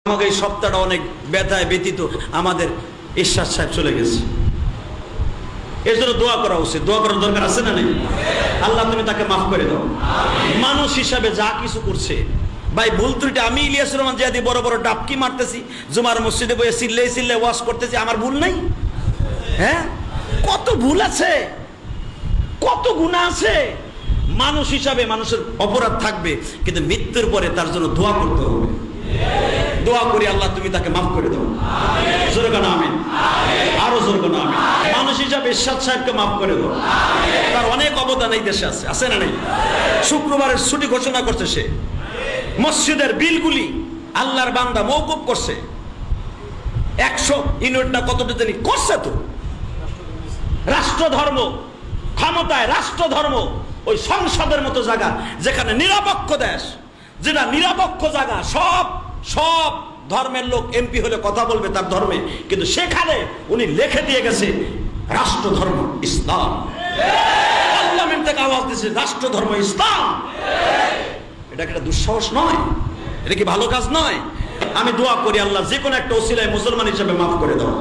আমাকে এই সপ্তাহটা অনেক ব্যথায় ব্যতীত আমাদের ইরশাদ সাহেব চলে গেছে। এর জন্য দোয়া করা উচিত, দোয়া করার দরকার আছে না নেই? আল্লাহ তুমি তাকে মাফ করে দাও। মানুষ হিসাবে যা কিছু করছে ভাই, ভুল ত্রুটি আমি ইলিয়াসুর রহমান জিয়াদি বড় বড় ডাবকি মারতেছি, জুমার মসজিদে বসে চিল্লাই চিল্লাই ওয়াজ করতেছি, আমার ভুল নাই? হ্যাঁ, কত ভুল আছে, কত গুনাহ আছে। মানুষ হিসাবে মানুষের অপরাধ থাকবে, কিন্তু মৃত্যুর পরে তার জন্য দোয়া করতে হবে। দোয়া করি আল্লাহ তুমি তাকে মাফ করে দাও। জোরে কানা আমিন, আরো জোরে কানা আমিন। মানুষ হিসাবে ইরশাদ সাহেবকে মাফ করে দাও, তার অনেক অবদান এই দেশে আছে, আছে না নেই? শুক্রবারের ছুটি ঘোষণা করছে সে, মসজিদের বিলগুলি আল্লাহর বান্দা মওকুফ করছে, 100 ইউনিট না কতটা জানি করছে। তো রাষ্ট্রধর্ম ক্ষমতায়, রাষ্ট্রধর্ম ওই সংসদের মতো জায়গা, যেখানে নিরপেক্ষ দেশ, যেটা নিরপেক্ষ জায়গা, সব সব ধর্মের লোক এমপি হলে কথা বলবে তার ধর্মে, কিন্তু সেখানে উনি লিখে দিয়ে গেছে রাষ্ট্রধর্ম ইসলাম। পার্লামেন্ট থেকে আওয়াজ দিয়েছে রাষ্ট্রধর্ম ইসলাম। এটা একটা দুঃসাহস নয়? এটা কি ভালো কাজ নয়? আমি দোয়া করি আল্লাহ যে কোনো একটা ওসিলায় মুসলমান হিসেবে মাফ করে দাও।